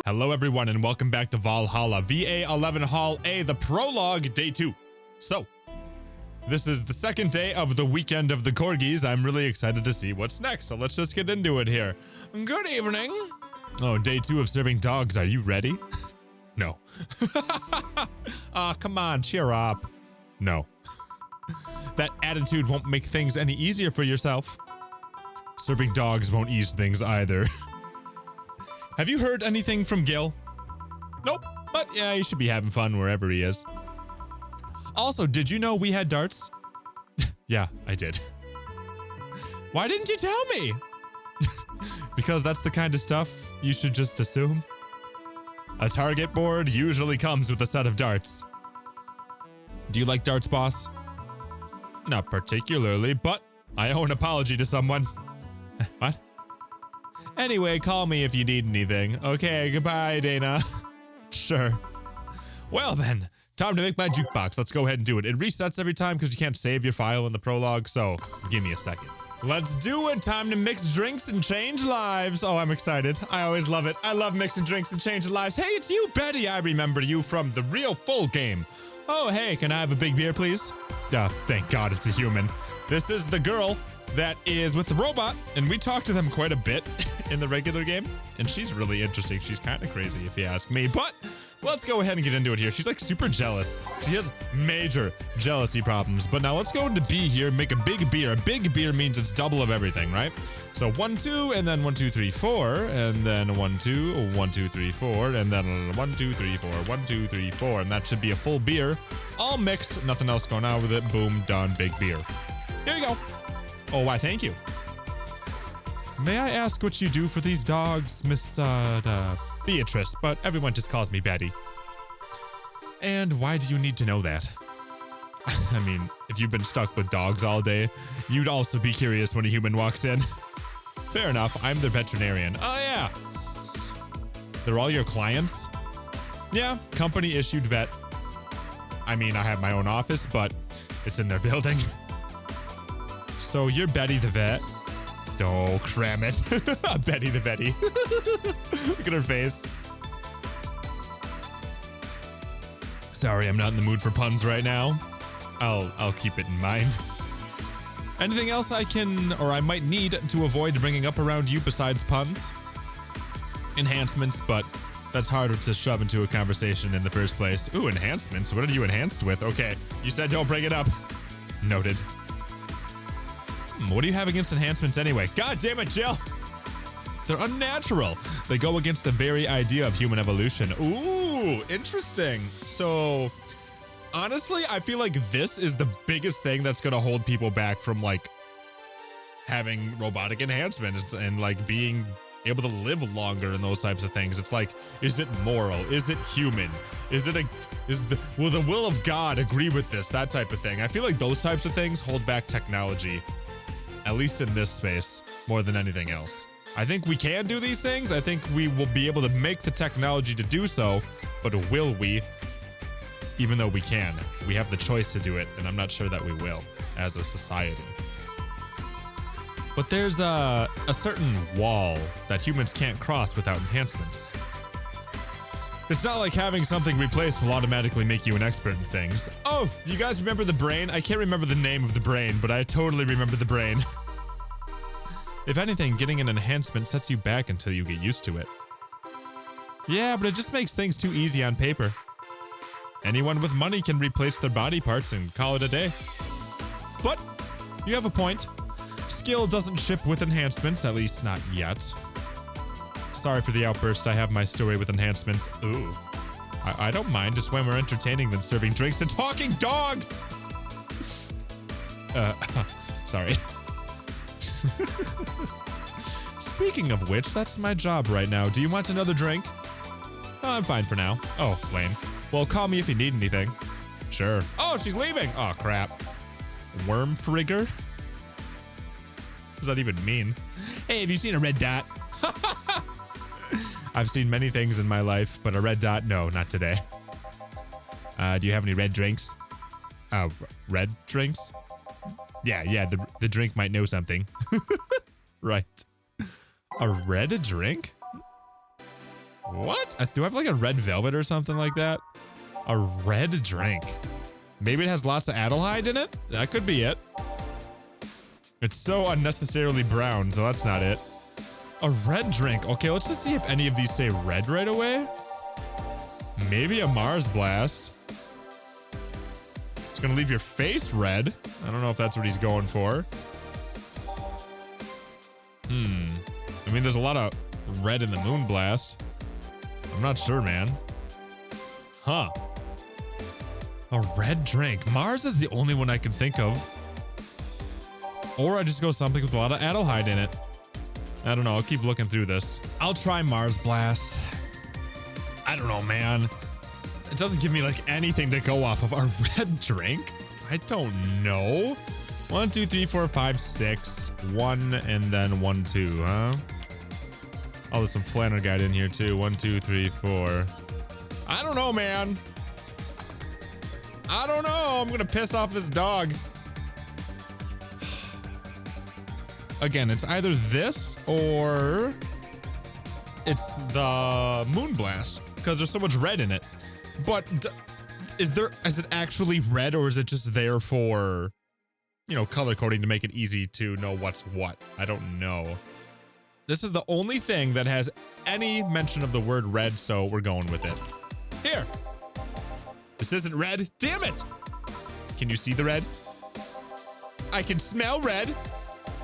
Hello everyone and welcome back to Valhalla, VA-11 Hall-A, the prologue, day 2. So, this is the second day of the weekend of the Corgis. I'm really excited to see what's next, so let's just get into it here. Good evening. Oh, day 2 of serving dogs. Are you ready? No. Come on, cheer up. No. That attitude won't make things any easier for yourself. Serving dogs won't ease things either. Have you heard anything from Gil? Nope, but yeah, he should be having fun wherever he is. Also, did you know we had darts? Yeah, I did. Why didn't you tell me? Because that's the kind of stuff you should just assume. A target board usually comes with a set of darts. Do you like darts, boss? Not particularly, but I owe an apology to someone. What? Anyway, call me if you need anything. Okay, goodbye, Dana. Sure. Well then, time to make my jukebox. Let's go ahead and do it. It resets every time because you can't save your file in the prologue, so give me a second. Let's do it. Time to mix drinks and change lives. Oh, I'm excited. I always love it. I love mixing drinks and changing lives. Hey, it's you, Betty. I remember you from the real full game. Oh, hey, can I have a big beer, please? Thank God it's a human. This is the girl that is with the robot, and we talk to them quite a bit in the regular game, and she's really interesting. She's kind of crazy if you ask me, but let's go ahead and get into it here. She's like super jealous. She has major jealousy problems, but now let's go into B here, make a big beer. A big beer means it's double of everything, right? So 1, 2, and then 1, 2, 3, 4, and then 1, 2, 1, 2, 3, 4, and then 1, 2, 3, 4, 1, 2, 3, 4, and that should be a full beer, all mixed, nothing else going on with it. Boom, done, big beer. Here you go. Oh, why, thank you. May I ask what you do for these dogs, Miss, Beatrice, but everyone just calls me Betty. And why do you need to know that? I mean, if you've been stuck with dogs all day, you'd also be curious when a human walks in. Fair enough, I'm the veterinarian. Oh, yeah. They're all your clients? Yeah, company issued vet. I mean, I have my own office, but it's in their building. So you're Betty the vet? Oh, cram it. Betty the Betty. Look at her face. Sorry, I'm not in the mood for puns right now. I'll keep it in mind. Anything else I can, or I might need to avoid bringing up around you besides puns? Enhancements, but that's harder to shove into a conversation in the first place. Ooh, enhancements? What are you enhanced with? Okay, you said don't bring it up. Noted. What do you have against enhancements anyway? God damn it, Jill! They're unnatural. They go against the very idea of human evolution. Ooh, interesting. So, honestly, I feel like this is the biggest thing that's gonna hold people back from, like, having robotic enhancements and, like, being able to live longer and those types of things. It's like, is it moral? Is it human? Will the will of God agree with this? That type of thing. I feel like those types of things hold back technology, at least in this space, more than anything else. I think we can do these things. I think we will be able to make the technology to do so, but will we? Even though we can. We have the choice to do it, and I'm not sure that we will as a society. But there's a certain wall that humans can't cross without enhancements. It's not like having something replaced will automatically make you an expert in things. Oh, you guys remember the brain? I can't remember the name of the brain, but I totally remember the brain. If anything, getting an enhancement sets you back until you get used to it. Yeah, but it just makes things too easy on paper. Anyone with money can replace their body parts and call it a day. But you have a point. Skill doesn't ship with enhancements, at least not yet. Sorry for the outburst. I have my story with enhancements. Ooh. I don't mind. It's way more entertaining than serving drinks and talking dogs! Sorry. Speaking of which, that's my job right now. Do you want another drink? Oh, I'm fine for now. Oh, lame. Well, call me if you need anything. Sure. Oh, she's leaving! Oh, crap. Worm frigger? What does that even mean? Hey, have you seen a red dot? I've seen many things in my life, but a red dot, no, not today. Do you have any red drinks? Red drinks? Yeah, the drink might know something. Right. A red drink? What? Do I have like a red velvet or something like that? A red drink. Maybe it has lots of Adelheid in it? That could be it. It's so unnecessarily brown, so that's not it. A red drink. Okay, let's just see if any of these say red right away. Maybe a Mars Blast. It's gonna leave your face red. I don't know if that's what he's going for. I mean, there's a lot of red in the Moon Blast. I'm not sure, man. Huh. A red drink. Mars is the only one I can think of. Or I just go something with a lot of Adelheid in it. I don't know. I'll keep looking through this. I'll try Mars Blast. I don't know, man. It doesn't give me like anything to go off of. A red drink? I don't know. 1, 2, 3, 4, 5, 6. 1 and then 1, 2, huh? Oh, there's some Flanner Guide in here too. 1, 2, 3, 4. I don't know, man. I don't know. I'm gonna piss off this dog. Again, it's either this or it's the Moon Blast because there's so much red in it. But is it actually red or is it just there for, you know, color coding to make it easy to know what's what? I don't know. This is the only thing that has any mention of the word red, so we're going with it. Here. This isn't red. Damn it. Can you see the red? I can smell red.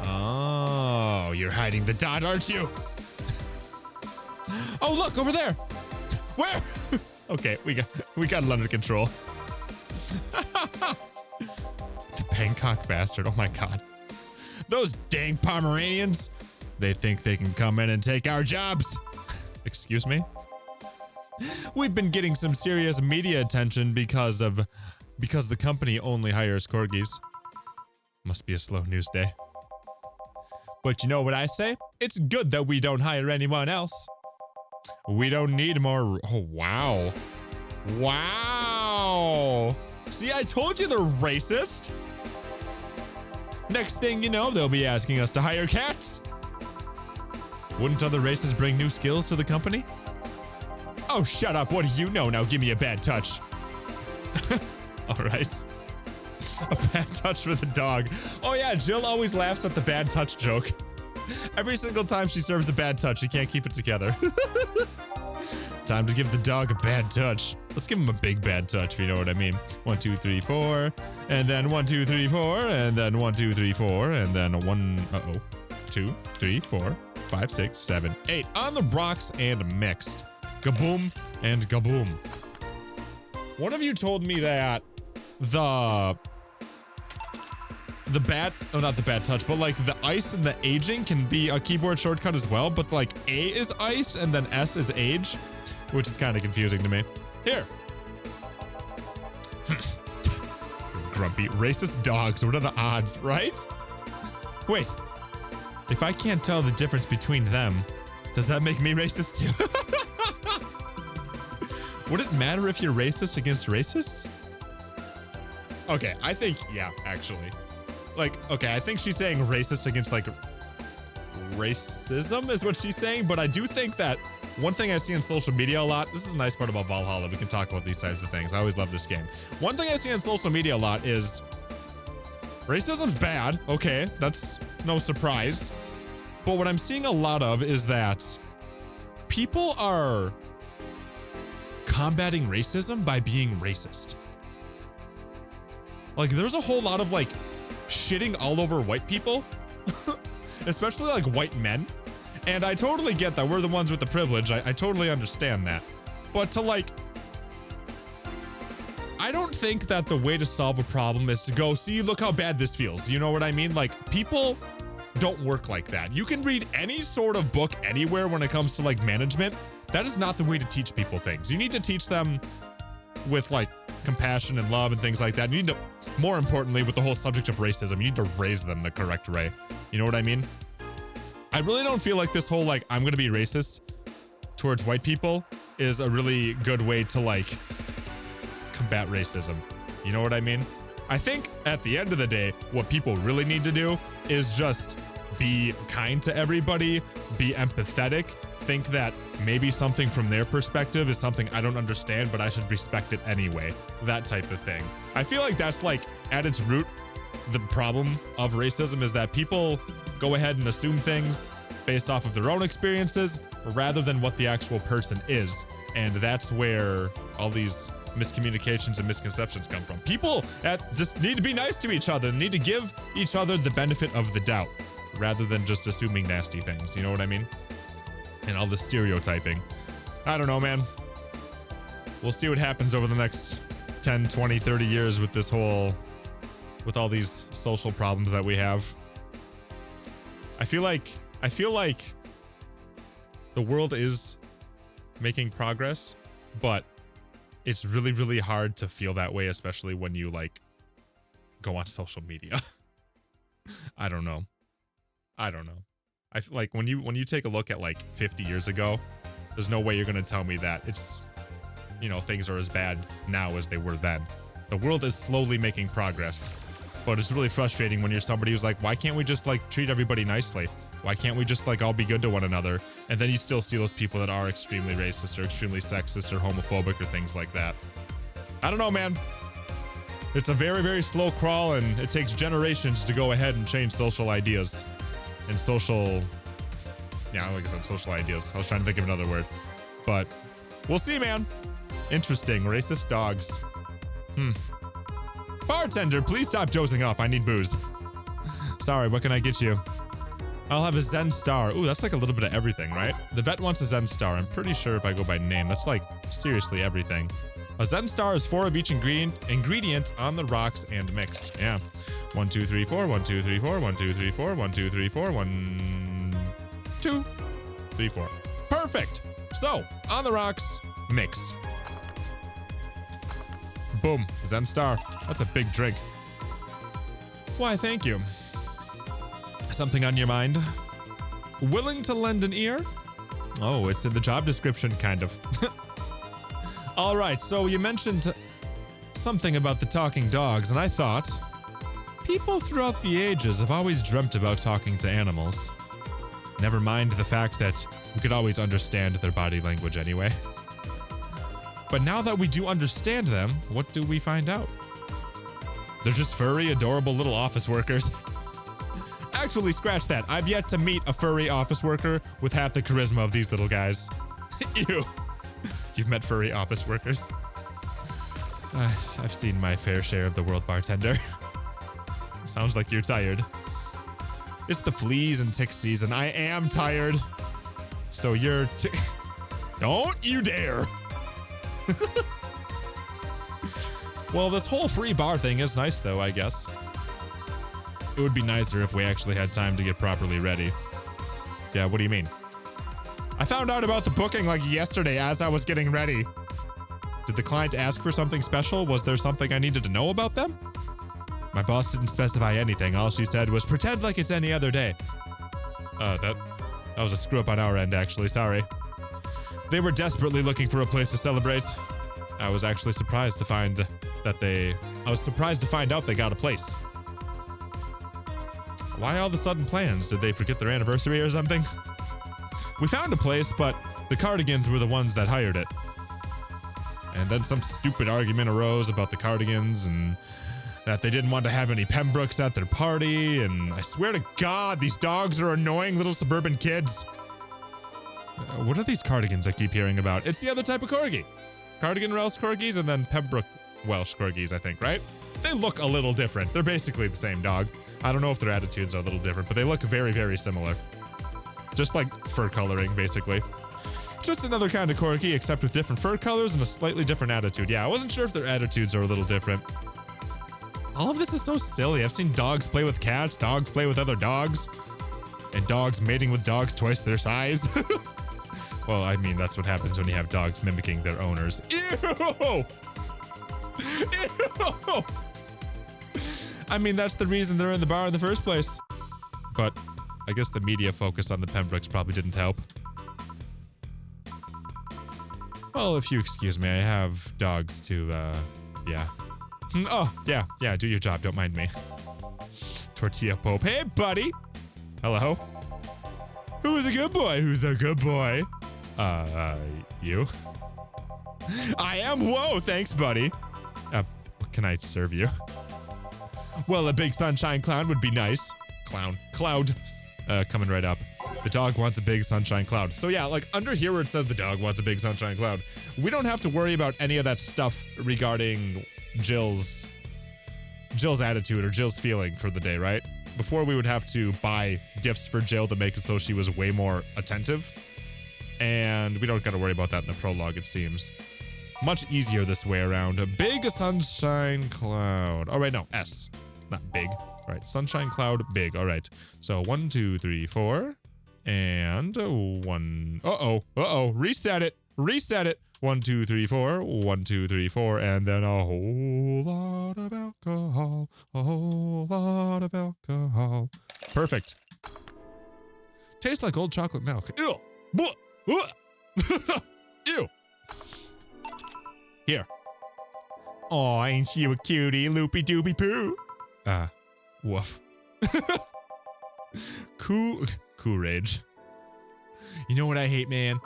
Oh, you're hiding the dot, aren't you? Oh, look over there. Where? Okay, we got it under control. The Bangkok bastard. Oh my god. Those dang Pomeranians. They think they can come in and take our jobs. Excuse me? We've been getting some serious media attention because the company only hires corgis. Must be a slow news day. But you know what I say? It's good that we don't hire anyone else. We don't need more. Oh, wow. Wow. See, I told you they're racist. Next thing you know, they'll be asking us to hire cats. Wouldn't other races bring new skills to the company? Oh, shut up. What do you know? Now give me a bad touch. All right. A bad touch for the dog. Oh yeah, Jill always laughs at the bad touch joke. Every single time she serves a bad touch, she can't keep it together. Time to give the dog a bad touch. Let's give him a big bad touch, if you know what I mean. 1, 2, 3, 4, and then 1, 2, 3, 4, and then 1, 2, 3, 4, and then 1, 2, 3, 4, 5, 6, 7, 8. On the rocks and mixed. Gaboom and gaboom. One of you told me that the bad, oh, not the bad touch, but like the ice and the aging can be a keyboard shortcut as well, but like A is ice and then S is age, which is kind of confusing to me. Here. Grumpy. Racist dogs. What are the odds, right? Wait. If I can't tell the difference between them, does that make me racist too? Would it matter if you're racist against racists? Okay, I think, yeah, actually. Like, okay, I think she's saying racist against, like, racism is what she's saying, but I do think that one thing I see on social media a lot, this is a nice part about Valhalla, we can talk about these types of things. I always love this game. One thing I see on social media a lot is racism's bad, okay, that's no surprise. But what I'm seeing a lot of is that people are combating racism by being racist. Like, there's a whole lot of, like, shitting all over white people, especially, like, white men. And I totally get that. We're the ones with the privilege. I totally understand that. But to, like, I don't think that the way to solve a problem is to go, see, look how bad this feels. You know what I mean? Like, people don't work like that. You can read any sort of book anywhere when it comes to, like, management. That is not the way to teach people things. You need to teach them with, like, compassion and love and things like that. You need to, more importantly, with the whole subject of racism, you need to raise them the correct way. You know what I mean? I really don't feel like this whole, like, I'm gonna be racist towards white people is a really good way to, like, combat racism. You know what I mean? I think at the end of the day, what people really need to do is just be kind to everybody, be empathetic, think that maybe something from their perspective is something I don't understand, but I should respect it anyway. That type of thing. I feel like that's like at its root, the problem of racism is that people go ahead and assume things based off of their own experiences rather than what the actual person is. And that's where all these miscommunications and misconceptions come from. People that just need to be nice to each other, need to give each other the benefit of the doubt rather than just assuming nasty things. You know what I mean? And all the stereotyping. I don't know, man. We'll see what happens over the next 10, 20, 30 years with this whole, with all these social problems that we have. I feel like the world is making progress, but it's really, really hard to feel that way, especially when you like go on social media. I don't know. I feel like when you take a look at like 50 years ago, there's no way you're gonna tell me that it's, you know, things are as bad now as they were then. The world is slowly making progress, but it's really frustrating when you're somebody who's like, why can't we just like treat everybody nicely? Why can't we just like all be good to one another? And then you still see those people that are extremely racist or extremely sexist or homophobic or things like that. I don't know, man. It's a very, very slow crawl, and it takes generations to go ahead and change social ideas and social, yeah, like I said, social ideas. I was trying to think of another word, but we'll see, man. Interesting. Racist dogs. Bartender, please stop dozing off. I need booze. Sorry, what can I get you? I'll have a Zen Star. Ooh, that's like a little bit of everything, right? The vet wants a Zen Star. I'm pretty sure if I go by name, that's like seriously everything. A Zen Star is 4 of each ingredient on the rocks and mixed. Yeah. 1, 2, 3, 4. 1, 2, 3, 4. 1, 2, 3, 4. 1, 2, 3, 4. 1, 2, 3, 4. Perfect. So, on the rocks, mixed. Boom. Zen Star. That's a big drink. Why, thank you. Something on your mind? Willing to lend an ear? Oh, it's in the job description, kind of. All right, so you mentioned something about the talking dogs, and I thought, people throughout the ages have always dreamt about talking to animals. Never mind the fact that we could always understand their body language anyway. But now that we do understand them, what do we find out? They're just furry, adorable little office workers. Actually, scratch that. I've yet to meet a furry office worker with half the charisma of these little guys. Ew. You've met furry office workers? I've seen my fair share of the world, Bartender. Sounds like you're tired. It's the fleas and tick season. I am tired. So you're don't you dare. Well, this whole free bar thing is nice though, I guess. It would be nicer if we actually had time to get properly ready. Yeah, what do you mean? I found out about the booking like yesterday as I was getting ready. Did the client ask for something special? Was there something I needed to know about them? My boss didn't specify anything. All she said was pretend like it's any other day. That was a screw up on our end, actually. Sorry. They were desperately looking for a place to celebrate. I was actually surprised to find out they got a place. Why all the sudden plans? Did they forget their anniversary or something? We found a place, but the Cardigans were the ones that hired it. And then some stupid argument arose about the Cardigans and that they didn't want to have any Pembrokes at their party, and I swear to God, these dogs are annoying little suburban kids. What are these Cardigans I keep hearing about? It's the other type of Corgi. Cardigan Welsh Corgis and then Pembroke Welsh Corgis, I think, right? They look a little different. They're basically the same dog. I don't know if their attitudes are a little different, but they look very, very similar. Just like fur coloring, basically. Just another kind of Corgi, except with different fur colors and a slightly different attitude. Yeah, I wasn't sure if their attitudes are a little different. All of this is so silly. I've seen dogs play with cats, dogs play with other dogs, and dogs mating with dogs twice their size. Well, I mean, that's what happens when you have dogs mimicking their owners. Ew! Ew! I mean, that's the reason they're in the bar in the first place. But I guess the media focus on the Pembrokes probably didn't help. Well, if you excuse me, I have dogs to, yeah. Oh, yeah, do your job, don't mind me. Tortilla Pope. Hey, buddy! Hello? Who's a good boy? Who's a good boy? You? I am. Whoa, thanks, buddy. What can I serve you? Well, a big sunshine cloud would be nice. Cloud. Coming right up. The dog wants a big sunshine cloud. So yeah, like under here where it says the dog wants a big sunshine cloud, we don't have to worry about any of that stuff regarding Jill's attitude or Jill's feeling for the day, right? Before we would have to buy gifts for Jill to make it so she was way more attentive. And we don't gotta worry about that in the prologue, it seems. Much easier this way around. A big sunshine cloud. All right, no, S, not big. All right, sunshine cloud, big. All right. So 1, 2, 3, 4, and 1. Reset it. 1, 2, 3, 4. 1, 2, 3, 4, and then a whole lot of alcohol. A whole lot of alcohol. Perfect. Tastes like old chocolate milk. Ew. Ew. Here. Aw, ain't you a cutie, loopy doopy poo? Woof. Cool rage. You know what I hate, man?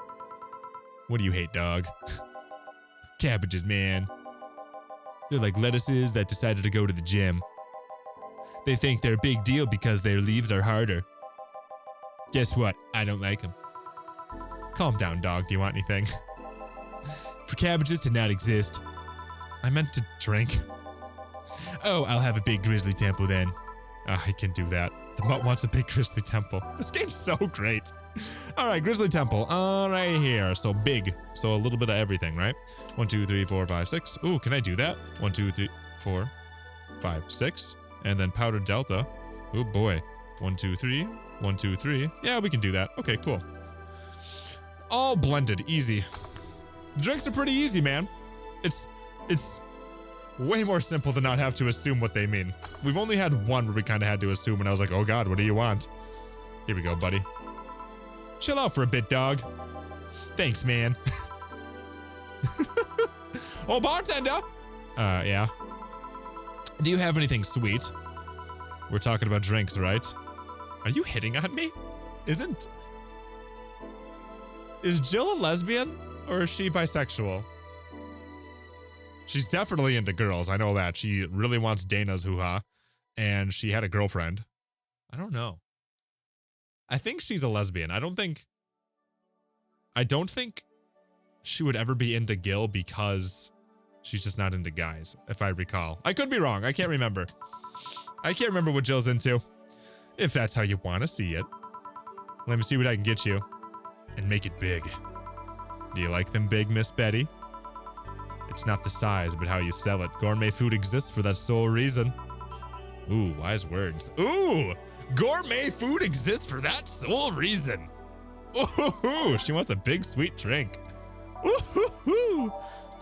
What do you hate, dog? Cabbages, man. They're like lettuces that decided to go to the gym. They think they're a big deal because their leaves are harder. Guess what? I don't like them. Calm down, dog. Do you want anything? For cabbages to not exist. I meant to drink. Oh, I'll have a big grizzly temple then. I can do that. The mutt wants a big grizzly temple. This game's so great. All right, grizzly temple. All right here. So big. So a little bit of everything, right? 1, 2, 3, 4, 5, 6. Ooh, can I do that? 1, 2, 3, 4, 5, 6. And then powdered delta. Oh boy. 1, 2, 3. 1, 2, 3. Yeah, we can do that. Okay, cool. All blended. Easy. Drinks are pretty easy, man. It's way more simple to not have to assume what they mean. We've only had one where we kind of had to assume, and I was like, oh god, what do you want? Here we go, buddy. Chill out for a bit, dog. Thanks, man. Oh, bartender! Yeah. Do you have anything sweet? We're talking about drinks, right? Are you hitting on me? Is Jill a lesbian? Or is she bisexual? She's definitely into girls, I know that. She really wants Dana's hoo-ha. And she had a girlfriend. I don't know. I think she's a lesbian. I don't think she would ever be into Gil because she's just not into guys, if I recall. I could be wrong. I can't remember. I can't remember what Jill's into. If that's how you want to see it. Let me see what I can get you. And make it big. Do you like them big, Miss Betty? It's not the size, but how you sell it. Gourmet food exists for that sole reason. Ooh, wise words. Ooh! Gourmet food exists for that sole reason. Ooh, she wants a big sweet drink. Ooh.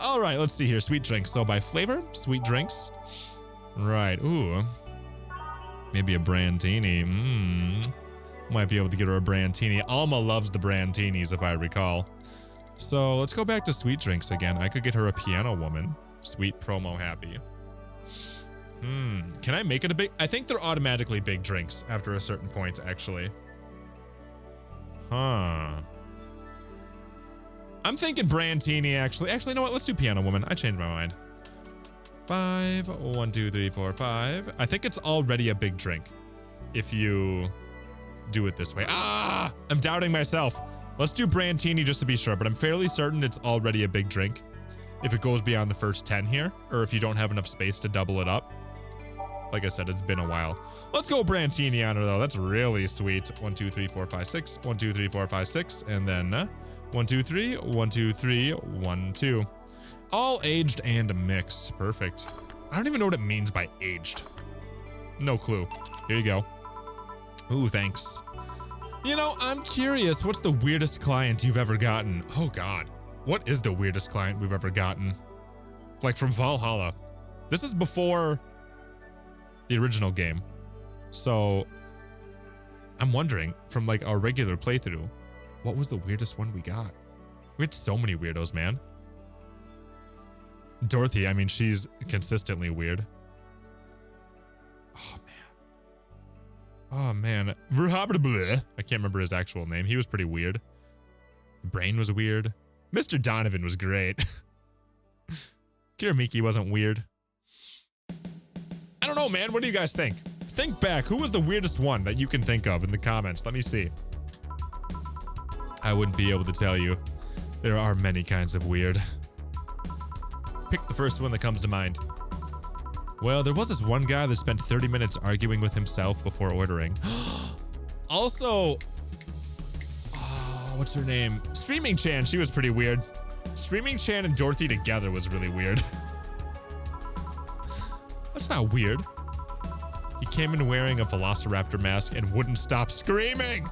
All right, let's see here. Sweet drinks. So by flavor, sweet drinks. Right. Ooh. Maybe a Brandtini. Might be able to get her a Brandtini. Alma loves the Brantinis, if I recall. So let's go back to sweet drinks again. I could get her a Piano Woman. Sweet promo happy. Can I make it a big? I think they're automatically big drinks after a certain point, actually. Huh. I'm thinking Brandtini, actually. Actually, you know what? Let's do Piano Woman. I changed my mind. 5, 1, 2, 3, 4, 5. I think it's already a big drink if you do it this way. Ah! I'm doubting myself. Let's do Brandtini just to be sure, but I'm fairly certain it's already a big drink if it goes beyond the first 10 here, or if you don't have enough space to double it up. Like I said, it's been a while. Let's go Brandtini on her, though. That's really sweet. 1, 2, 3, 4, 5, 6. 1, 2, 3, 4, 5, 6. And then 1, 2, 3. 1, 2, 3. 1, 2. All aged and mixed. Perfect. I don't even know what it means by aged. No clue. Here you go. Ooh, thanks. You know, I'm curious, what's the weirdest client you've ever gotten? Oh god. What is the weirdest client we've ever gotten? Like from Valhalla. This is before the original game. So I'm wondering, from like our regular playthrough, what was the weirdest one we got? We had so many weirdos, man. Dorothy, I mean, she's consistently weird. Oh man. Oh man, I can't remember his actual name. He was pretty weird. Brain was weird. Mr. Donovan was great. Kiramiki wasn't weird. I don't know, man. What do you guys think? Think back. Who was the weirdest one that you can think of in the comments? Let me see. I wouldn't be able to tell you. There are many kinds of weird. Pick the first one that comes to mind. Well, there was this one guy that spent 30 minutes arguing with himself before ordering. Also, what's her name? Streaming Chan, she was pretty weird. Streaming Chan and Dorothy together was really weird. That's not weird. He came in wearing a Velociraptor mask and wouldn't stop screaming.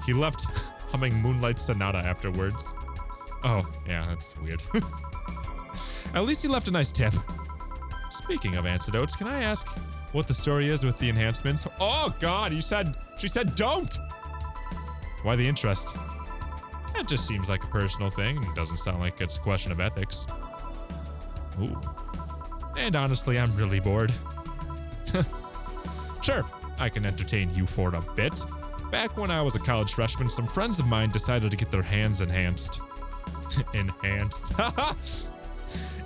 He left humming Moonlight Sonata afterwards. Oh, yeah, that's weird. At least he left a nice tip. Speaking of antidotes, can I ask what the story is with the enhancements? Oh god, she said don't! Why the interest? That just seems like a personal thing. It doesn't sound like it's a question of ethics. Ooh. And honestly, I'm really bored. Sure, I can entertain you for a bit. Back when I was a college freshman, some friends of mine decided to get their hands enhanced. Enhanced.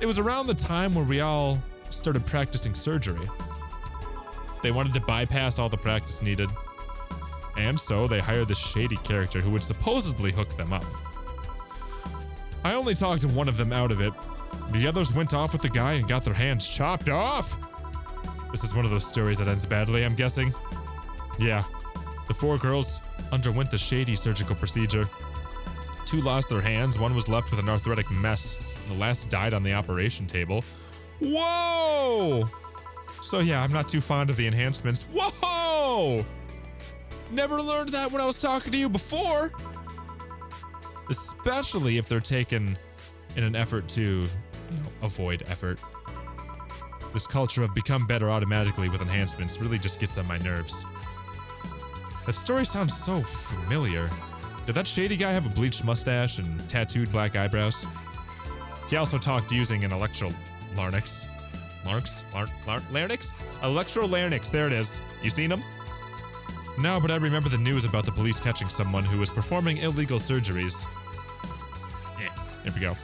It was around the time where we all started practicing surgery. They wanted to bypass all the practice needed. And so they hired this shady character who would supposedly hook them up. I only talked one of them out of it. The others went off with the guy and got their hands chopped off. This is one of those stories that ends badly, I'm guessing. Yeah. The 4 girls underwent the shady surgical procedure. 2 lost their hands, 1 was left with an arthritic mess, and the last died on the operation table. Whoa! So yeah, I'm not too fond of the enhancements. Whoa! Never learned that when I was talking to you before. Especially if they're taken in an effort to, avoid effort. This culture of become better automatically with enhancements really just gets on my nerves. That story sounds so familiar. Did that shady guy have a bleached mustache and tattooed black eyebrows? He also talked using an electrolarynx. Larynx? Electrolarynx, there it is. You seen him? No, but I remember the news about the police catching someone who was performing illegal surgeries. Here we go.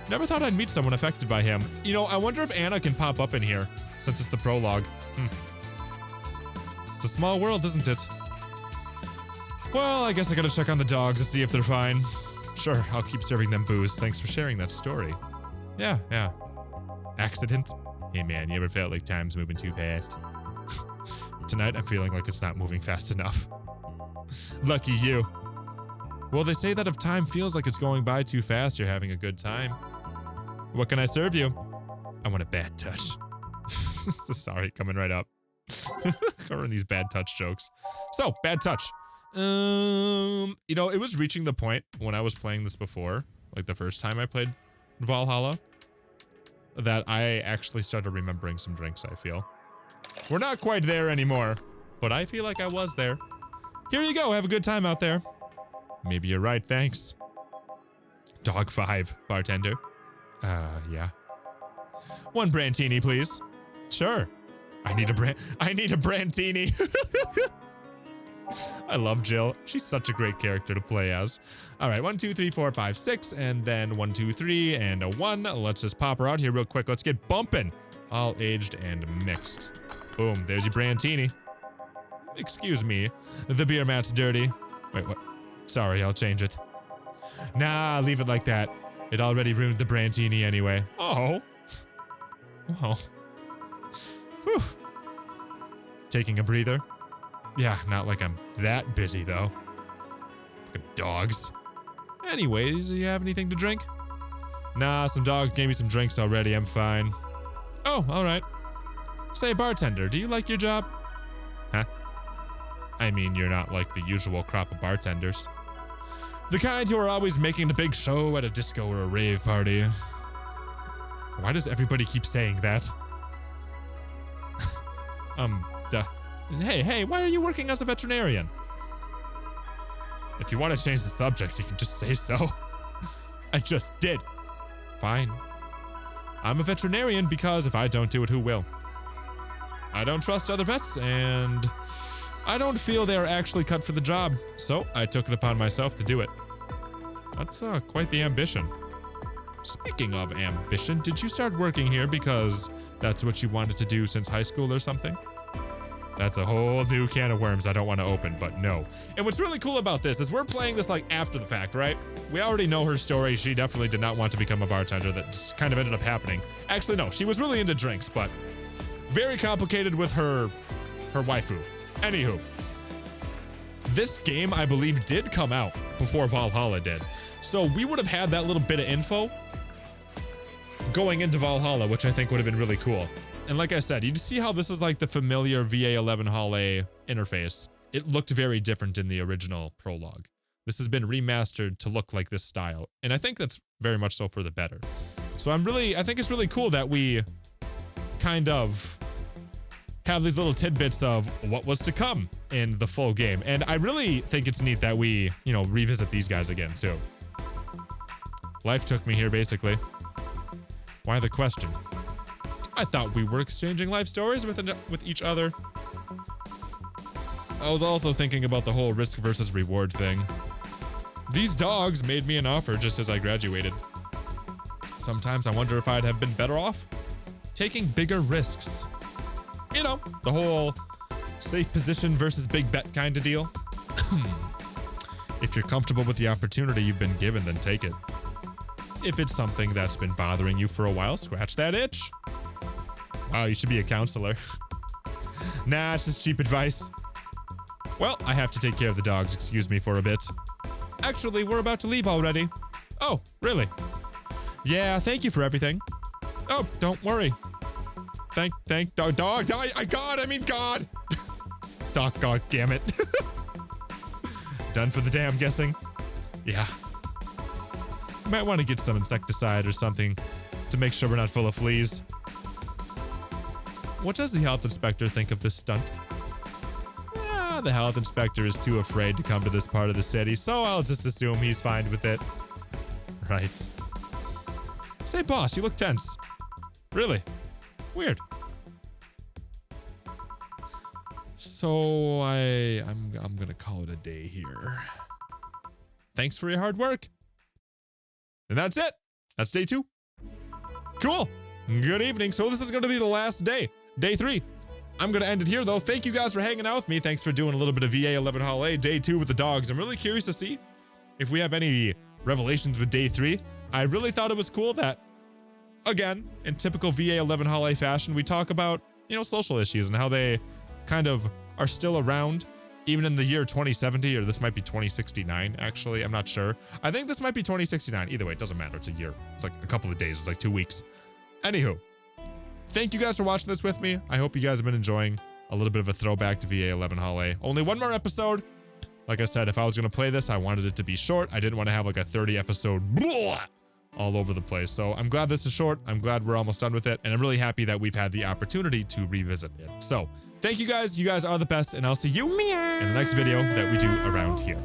Never thought I'd meet someone affected by him. I wonder if Anna can pop up in here, since it's the prologue. It's a small world, isn't it? Well, I guess I gotta check on the dogs to see if they're fine. Sure, I'll keep serving them booze. Thanks for sharing that story. Yeah. Accident? Hey man, you ever felt like time's moving too fast? Tonight, I'm feeling like it's not moving fast enough. Lucky you. Well, they say that if time feels like it's going by too fast, you're having a good time. What can I serve you? I want a bad touch. Sorry, coming right up. Covering these bad touch jokes. So, bad touch. It was reaching the point when I was playing this before, like the first time I played Valhalla, that I actually started remembering some drinks, I feel. We're not quite there anymore, but I feel like I was there. Here you go, have a good time out there. Maybe you're right, thanks. Dog 5, bartender. Yeah. 1 Brantini, please. Sure. I need a Brantini. I love Jill. She's such a great character to play as. All right, 1, 2, 3, 4, 5, 6, and then 1, 2, 3, and a 1. Let's just pop her out here real quick. Let's get bumping. All aged and mixed. Boom, there's your Brantini. Excuse me, the beer mat's dirty. Wait, what? Sorry, I'll change it. Nah, leave it like that. It already ruined the Brantini anyway. Oh. Oh. Whew. Taking a breather? Yeah, not like I'm that busy, though. Fucking dogs. Anyways, you have anything to drink? Nah, some dogs gave me some drinks already. I'm fine. Oh, alright. Say, bartender, do you like your job? Huh? I mean, you're not like the usual crop of bartenders. The kind who are always making a big show at a disco or a rave party. Why does everybody keep saying that? Duh. Hey, why are you working as a veterinarian? If you want to change the subject, you can just say so. I just did. Fine. I'm a veterinarian because if I don't do it, who will? I don't trust other vets, and I don't feel they are actually cut for the job, so I took it upon myself to do it. That's quite the ambition. Speaking of ambition, did you start working here because that's what you wanted to do since high school or something? That's a whole new can of worms I don't want to open, but no. And what's really cool about this is we're playing this like after the fact, right? We already know her story. She definitely did not want to become a bartender. That just kind of ended up happening. Actually, no, she was really into drinks, but very complicated with her waifu. Anywho, this game, I believe, did come out before Valhalla did. So we would have had that little bit of info going into Valhalla, which I think would have been really cool. And like I said, you see how this is like the familiar VA-11 Hall-A interface. It looked very different in the original prologue. This has been remastered to look like this style. And I think that's very much so for the better. So I think it's really cool that we kind of have these little tidbits of what was to come in the full game. And I really think it's neat that we, revisit these guys again too. Life took me here, basically. Why the question? I thought we were exchanging life stories with each other. I was also thinking about the whole risk versus reward thing. These dogs made me an offer just as I graduated. Sometimes I wonder if I'd have been better off taking bigger risks. The whole safe position versus big bet kind of deal. If you're comfortable with the opportunity you've been given, then take it. If it's something that's been bothering you for a while, scratch that itch. Wow, you should be a counselor. Nah, it's just cheap advice. Well, I have to take care of the dogs, excuse me for a bit. Actually, we're about to leave already. Oh, really? Yeah, thank you for everything. Oh, don't worry. Dog. God. God damn it. Done for the day, I'm guessing. Yeah. Might want to get some insecticide or something to make sure we're not full of fleas. What does the health inspector think of this stunt? The health inspector is too afraid to come to this part of the city, so I'll just assume he's fine with it. Right. Say, boss, you look tense. Really? Weird. So I'm gonna call it a day here. Thanks for your hard work. And that's it. That's day 2. Cool. Good evening. So this is gonna be the last day. Day 3. I'm going to end it here, though. Thank you guys for hanging out with me. Thanks for doing a little bit of VA-11 Hall-A, day 2 with the dogs. I'm really curious to see if we have any revelations with day 3. I really thought it was cool that, again, in typical VA-11 Hall-A fashion, we talk about, social issues and how they kind of are still around, even in the year 2070, or this might be 2069, actually. I'm not sure. I think this might be 2069. Either way, it doesn't matter. It's a year. It's like a couple of days. It's like 2 weeks. Anywho. Thank you guys for watching this with me. I hope you guys have been enjoying a little bit of a throwback to VA-11 Hall-A. Only one more episode. Like I said, if I was going to play this, I wanted it to be short. I didn't want to have like a 30 episode all over the place. So I'm glad this is short. I'm glad we're almost done with it. And I'm really happy that we've had the opportunity to revisit it. So thank you guys. You guys are the best. And I'll see you in the next video that we do around here.